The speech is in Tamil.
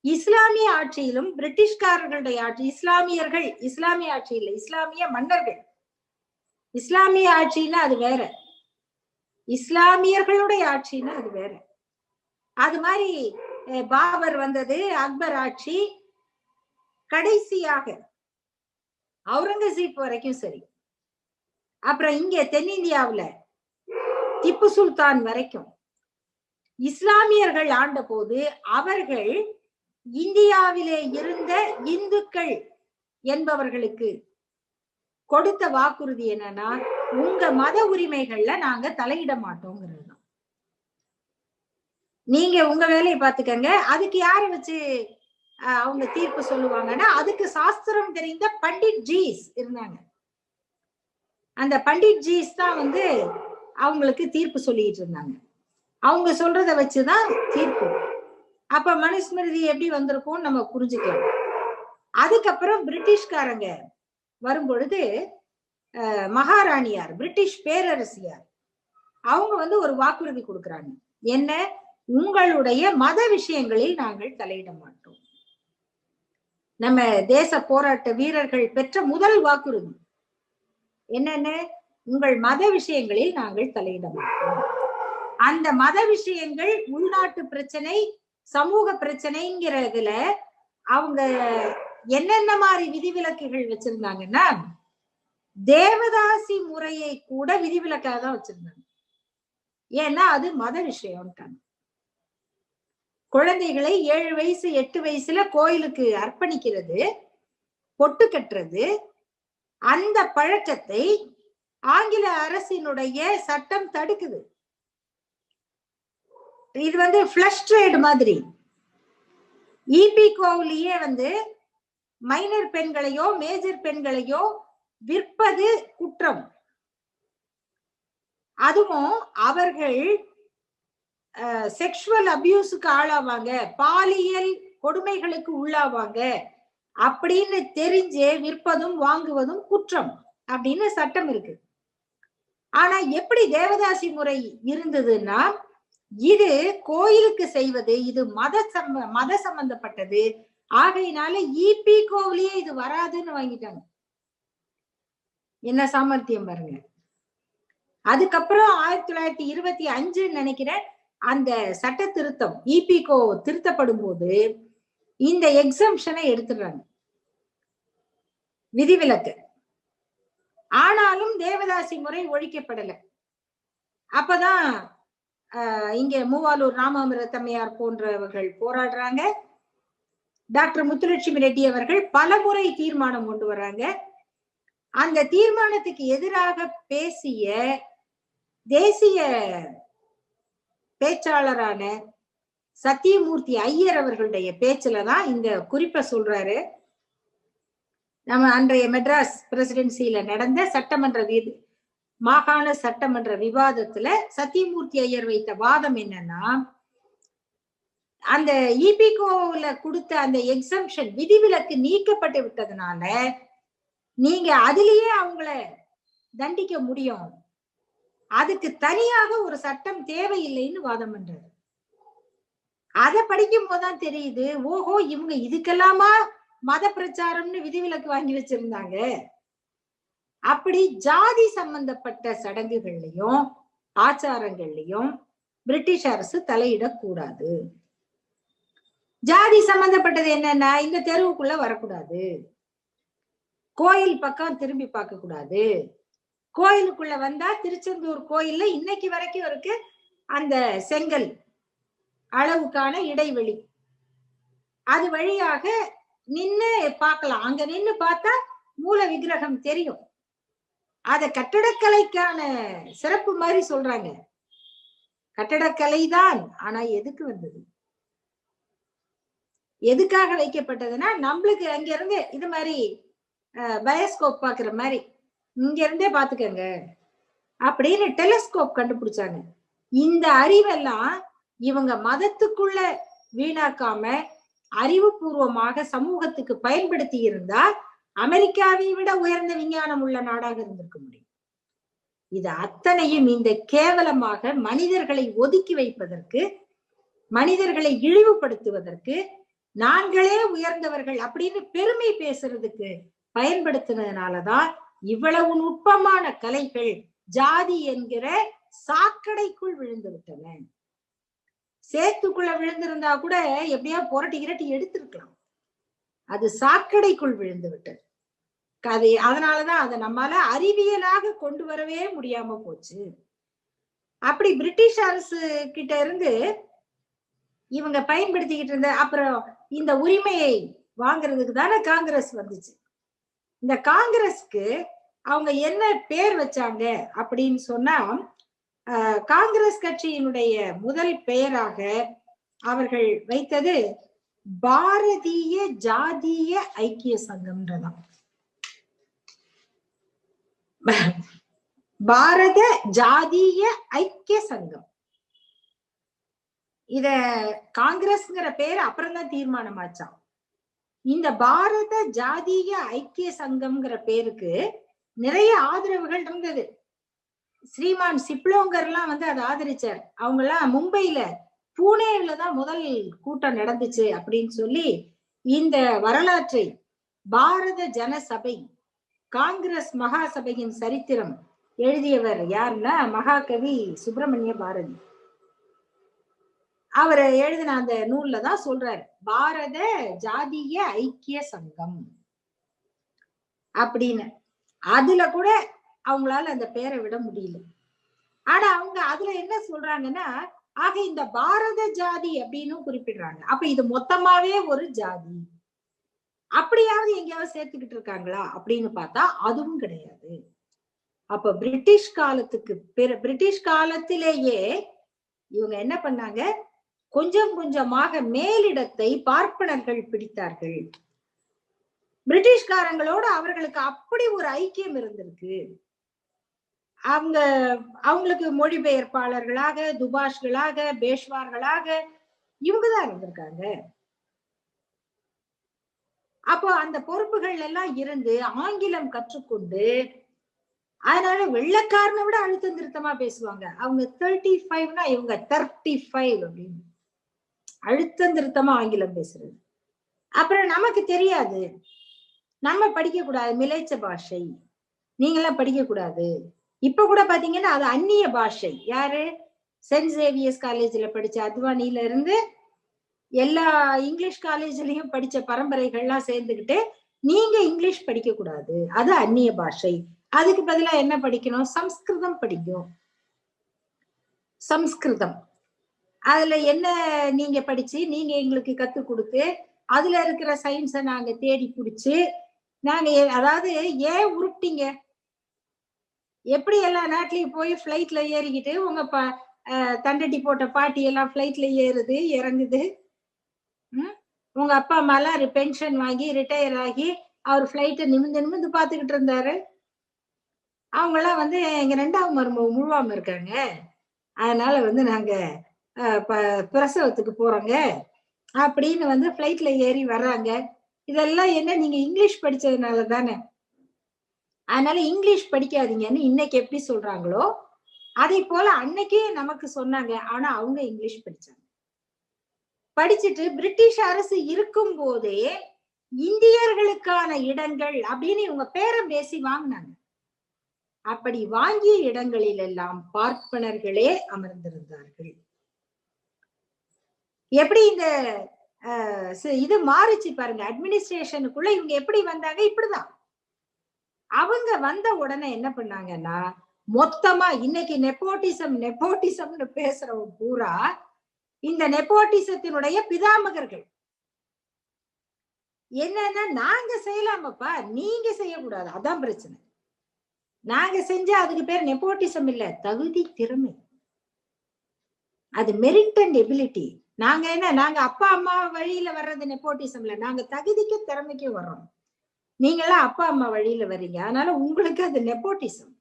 இஸ்லாமிய ஆட்சியிலும் பிரிட்டிஷ்காரர்களுடைய ஆட்சி, இஸ்லாமிய ஆட்சி இல்லை, இஸ்லாமிய மன்னர்கள். இஸ்லாமிய ஆட்சின்னா அது வேற, இஸ்லாமியர்களுடைய ஆட்சின்னா அது வேற. அது மாதிரி பாபர் வந்தது, அக்பர் ஆட்சி, கடைசியாக அவுரங்கசீப் வரைக்கும் சரி, அப்புறம் இங்க தென்னிந்தியாவுல திப்பு சுல்தான் வரைக்கும் இஸ்லாமியர்கள் ஆண்ட போது அவர்கள் இந்தியாவிலே இருந்த இந்துக்கள் என்பவர்களுக்கு கொடுத்த வாக்குறுதி என்னன்னா, உங்க மத உரிமைகள்ல நாங்க தலையிட மாட்டோங்கிறது தான். நீங்க உங்க வேலையை பாத்துக்கங்க. அதுக்கு யாரை வச்சு அவங்க தீர்ப்பு சொல்லுவாங்கன்னா, அதுக்கு சாஸ்திரம் தெரிந்த பண்டிட் ஜீஸ் இருந்தாங்க. அந்த பண்டிட் ஜீஸ் தான் அவங்களுக்கு தீர்ப்பு சொல்லிட்டு இருந்தாங்க. அவங்க சொல்றத வச்சுதான் தீர்ப்பு. அப்ப மனுஸ்மிருதி எப்படி வந்திருக்கும் நம்ம புரிஞ்சுக்கலாம். அதுக்கப்புறம் பிரிட்டிஷ்காரங்க வரும்பொழுது மகாராணியார், பிரிட்டிஷ் பேரரசியார், அவங்க ஒரு வாக்குறுதி கொடுக்குறாங்க. என்ன? உங்களுடைய மத விஷயங்களில் நாங்கள் தலையிட மாட்டோம். நம்ம தேச போராட்ட வீரர்கள் பெற்ற முதல் வாக்குறுதி என்னன்னு? உங்கள் மத விஷயங்களில் நாங்கள் தலையிட மாட்டோம். அந்த மத விஷயங்கள் உள்நாட்டு பிரச்சனை, சமூக பிரச்சனைங்கிறதுல அவங்க என்னென்ன மாதிரி விதிவிலக்குகள் வச்சிருந்தாங்கன்னா, தேவதாசி முறையை கூட விதிவிலக்காக தான் வச்சிருந்தாங்க. ஏன்னா அது மத விஷயம். குழந்தைகளை 7 வயசு 8 வயசுல கோயிலுக்கு அர்ப்பணிக்கிறது, பொட்டு கட்டுறது, அந்த பழக்கத்தை ஆங்கில அரசினுடைய சட்டம் தடுக்குது. இது ஃபிளஷ் ட்ரேட் மாதிரி. இபிகோவிலேயே மைனர் பெண்களையோ மேஜர் பெண்களையோ விற்பது குற்றம். அதுவும் அவர்கள் செக்ஷுவல் அபியூஸுக்கு ஆளாவாங்க, பாலியல் கொடுமைகளுக்கு உள்ளாவாங்க அப்படின்னு தெரிஞ்சே விற்பதும் வாங்குவதும் குற்றம் அப்படின்னு சட்டம் இருக்கு. ஆனா எப்படி தேவதாசி முறை இருந்ததுன்னா, இது கோயிலுக்கு செய்வது, இது மத சம்பந்தப்பட்டது, ஆகையினால இபிகோவிலேயே இது வராதுன்னு வாங்கிட்டாங்க. என்ன சாமர்த்தியம் பாருங்க. அதுக்கப்புறம் 1925 நினைக்கிறேன் அந்த சட்ட திருத்தம் இபிகோ திருத்தப்படும் போது இந்த எக்ஸம்ஷனை எடுத்துடுறாங்க, விதிவிலக்கு. ஆனாலும் தேவதாசி முறை ஒழிக்கப்படல. அப்பதான் இங்க மூவாலூர் ராமாமிர்தம்மையார் போன்றவர்கள் போராடுறாங்க. டாக்டர் முத்துலட்சுமி ரெட்டி அவர்கள் பலமுறை தீர்மானம் கொண்டு வராங்க. அந்த தீர்மானத்துக்கு எதிராக பேசிய தேசிய பேச்சாளரான சத்தியமூர்த்தி ஐயர் அவர்களுடைய பேச்சுலதான் இந்த குறிப்பை சொல்றாரு. நம்ம அன்றைய மெட்ராஸ் பிரசிடென்சியில நடந்த மாகாண சட்டமன்ற விவாதத்துல சத்தியமூர்த்தி ஐயர் வைத்த வாதம் என்னன்னா, அந்த இபிகோல கொடுத்த அந்த எக்ஸம்ஷன் விதிவிலக்கு நீக்கப்பட்டு விட்டதுனால நீங்க அதிலேயே அவங்கள தண்டிக்க முடியும், அதுக்கு தனியாக ஒரு சட்டம் தேவையில்லைன்னு வாதம் பண்றாரு. அதை படிக்கும் போதுதான் தெரியுது, ஓஹோ இவங்க இதுக்கெல்லாமா மத பிரச்சாரம்னு விதிவிலக்கு வாங்கி வச்சிருந்தாங்க. அப்படி ஜாதி சம்பந்தப்பட்ட சடங்குகள்லயும் ஆச்சாரங்கள்லயும் பிரிட்டிஷ் அரசு தலையிடக்கூடாது. ஜாதி சம்பந்தப்பட்டது என்னன்னா, இந்த தெருவுக்குள்ள வரக்கூடாது, கோயில் பக்கம் திரும்பி பார்க்க கூடாது, கோயிலுக்குள்ள வந்தா திருச்செந்தூர் கோயில்ல இன்னைக்கு வரைக்கும் இருக்கு அந்த செங்கல் அளவுக்கான இடைவெளி, அது வழியாக நின்னு பார்க்கலாம். அங்க நின்னு பார்த்தா மூல விக்கிரகம் தெரியும். அத கட்டடக்கலைக்கான சிறப்பு மாதிரி சொல்றாங்க. கட்டடக்கலை தான், ஆனா எதுக்கு வந்தது, எதுக்காக வைக்கப்பட்டதுன்னா, நம்மளுக்கு அங்க இருந்து இது மாதிரி பயோஸ்கோப் பாக்குற மாதிரி இங்க இருந்தே பாத்துக்கங்க அப்படின்னு டெலிஸ்கோப் கண்டுபிடிச்சாங்க. இந்த அறிவெல்லாம் இவங்க மதத்துக்குள்ள வீணாக்காம அறிவுபூர்வமாக சமூகத்துக்கு பயன்படுத்தி இருந்தா அமெரிக்காவை விட உயர்ந்த விஞ்ஞானம் உள்ள நாடாக இருந்திருக்க முடியும். இது அத்தனையும் இந்த கேவலமாக மனிதர்களை ஒதுக்கி வைப்பதற்கு, மனிதர்களை இழிவுபடுத்துவதற்கு, நாங்களே உயர்ந்தவர்கள் அப்படின்னு பெருமை பேசுறதுக்கு பயன்படுத்தினதுனாலதான் இவ்வளவு நுட்பமான கலைகள் ஜாதி என்கிற சாக்கடைக்குள் விழுந்து விட்டன. சேத்துக்குள்ள விழுந்திருந்தா கூட எப்படியா புரட்டி இரட்டி எடுத்திருக்கலாம். அது சாக்கடைக்குள் விழுந்து விட்டது. அதனாலதான் அதை நம்மால அறிவியலாக கொண்டு வரவே முடியாம போச்சு. அப்படி பிரிட்டிஷ் அரசு கிட்ட இருந்து இவங்க பயன்படுத்திக்கிட்டு இருந்த அப்புறம் இந்த உரிமையை வாங்குறதுக்கு தானே காங்கிரஸ் வந்துச்சு. இந்த காங்கிரஸ்க்கு அவங்க என்ன பேர் வச்சாங்க அப்படின்னு சொன்னா, காங்கிரஸ் கட்சியினுடைய முதல் பெயராக அவர்கள் வைத்தது பாரதிய ஜாதிய ஐக்கிய சங்கம்ன்றதான். பாரத ஜாதிய ஐக்கிய சங்கம். இத காங்கிரஸ்ங்கிற பேர் அப்புறம் தான் தீர்மானம் ஆச்சான். இந்த பாரத ஜாதிய ஐக்கிய சங்கம்ங்கிற பேருக்கு நிறைய ஆதரவுகள் இருந்தது. ஸ்ரீமான் சிப்லோங்கர் எல்லாம் வந்து அதை ஆதரிச்சார். அவங்க எல்லாம் மும்பையில பூனேல தான் முதல் கூட்டம் நடந்துச்சு அப்படின்னு சொல்லி இந்த வரலாற்றை பாரத ஜனசபை காங்கிரஸ் மகாசபையின் சரித்திரம் எழுதியவர் யாருன்னா மகாகவி சுப்பிரமணிய பாரதி. அவர் எழுதின அந்த நூல்ல தான் சொல்றாரு பாரத ஜாதிய ஐக்கிய சங்கம் அப்படின்னு. அதுல கூட அவங்களால அந்த பேரை விட முடியல. ஆனா அவங்க அதுல என்ன சொல்றாங்கன்னா, ஆக இந்த பாரத ஜாதி அப்படின்னு குறிப்பிடுறாங்க. அப்ப இது மொத்தமாவே ஒரு ஜாதி, அப்படியாவது எங்கேயாவது சேர்த்துக்கிட்டு இருக்காங்களா அப்படின்னு பார்த்தா அதுவும் கிடையாது. அப்ப பிரிட்டிஷ் காலத்திலேயே இவங்க என்ன பண்ணாங்க, கொஞ்சம் கொஞ்சமாக மேலிடத்தை பார்ப்பனர்கள் பிடித்தார்கள். பிரிட்டிஷ்காரங்களோட அவர்களுக்கு அப்படி ஒரு ஐக்கியம் இருந்திருக்கு. அவங்களுக்கு மொழிபெயர்ப்பாளர்களாக, துபாஷ்களாக, பேஷ்வார்களாக இவங்கதான் இருந்திருக்காங்க. அப்போ அந்த பொறுப்புகள் எல்லாம் இருந்து ஆங்கிலம் கற்றுக்கொண்டு, அதனால வெள்ளைக்காரனை விட அழுத்தம் திருத்தமா பேசுவாங்க. அவங்க 35னா இவங்க 35 அப்படின்னு அழுத்தம் திருத்தமா ஆங்கிலம் பேசுறது. அப்புறம் நமக்கு தெரியாது, நம்ம படிக்க கூடாது, மிலேச்ச பாஷை, நீங்கெல்லாம் படிக்க கூடாது. இப்ப கூட பாத்தீங்கன்னா அது அந்நிய பாஷை. யாரு சென்ட் சேவியர்ஸ் காலேஜ்ல படிச்ச அத்வானில இருந்து எல்லா இங்கிலீஷ் காலேஜ்லயும் படிச்ச பரம்பரைகள்லாம் சேர்ந்துகிட்டு நீங்க இங்கிலீஷ் படிக்க கூடாது, அது அந்நிய பாஷை, அதுக்கு பதிலா என்ன படிக்கணும், சம்ஸ்கிருதம் படிக்கும். சம்ஸ்கிருதம் அதுல என்ன நீங்க படிச்சு நீங்க எங்களுக்கு கத்து கொடுத்து அதுல இருக்கிற சயின்ஸை நாங்க தேடி பிடிச்சு நாங்க அதாவது ஏன் உருப்பிட்டீங்க, எப்படி எல்லா நாட்டிலையும் போய் பிளைட்ல ஏறிக்கிட்டு உங்க தண்டட்டி போட்ட பாட்டி எல்லாம் பிளைட்ல ஏறுது இறங்குது, உங்க அப்பா அம்மா எல்லாம் பென்ஷன் வாங்கி ரிட்டையர் ஆகி அவர் பிளைட்டை நிமிந்து பாத்துக்கிட்டு இருந்தாரு. அவங்க எல்லாம் வந்து எங்க 2ஆவது மருமக முழுவாம இருக்காங்க, அதனால வந்து நாங்க பிரசவத்துக்கு போறோங்க அப்படின்னு வந்து பிளைட்ல ஏறி வர்றாங்க. இதெல்லாம் என்ன, நீங்க இங்கிலீஷ் படிச்சதுனால தானே, அதனால இங்கிலீஷ் படிக்காதீங்கன்னு இன்னைக்கு எப்படி சொல்றாங்களோ அதே போல அன்னைக்கே நமக்கு சொன்னாங்க. ஆனா அவங்க இங்கிலீஷ் படிச்சாங்க. படிச்சுட்டு பிரிட்டிஷ் அரசு இருக்கும் போதே இந்தியர்களுக்கான இடங்கள் அப்படின்னு இவங்க பேரம் பேசி வாங்கினாங்க. அப்படி வாங்கிய இடங்களில் எல்லாம் பார்ப்பனர்களே அமர்ந்திருந்தார்கள். எப்படி இந்த இது மாறிச்சு பாருங்க, அட்மினிஸ்ட்ரேஷனுக்குள்ள இவங்க எப்படி வந்தாங்க, இப்படிதான். அவங்க வந்த உடனே என்ன பண்ணாங்கன்னா மொத்தமா இன்னைக்கு நெப்போட்டிசம்னு பேசுறவங்க பூரா இந்த நெப்போட்டிசத்தினுடைய பிதாமகர்கள். என்னன்னா நாங்க செய்யலாமப்பா, நீங்க செய்யக்கூடாது, அதான் பிரச்சனை. நாங்க செஞ்சா அதுக்கு பேர் நெப்போட்டிசம் இல்ல, தகுதி திறமை, அது மெரிட் அண்ட் எபிலிட்டி. நாங்க என்ன, நாங்க அப்பா அம்மா வழியில வர்றது நெப்போட்டிசம் இல்ல, நாங்க தகுதிக்கு திறமைக்கு வர்றோம். நீங்க எல்லாம் அப்பா அம்மா வழியில வர்றீங்க, அதனால உங்களுக்கு அது நெப்போட்டிசம்.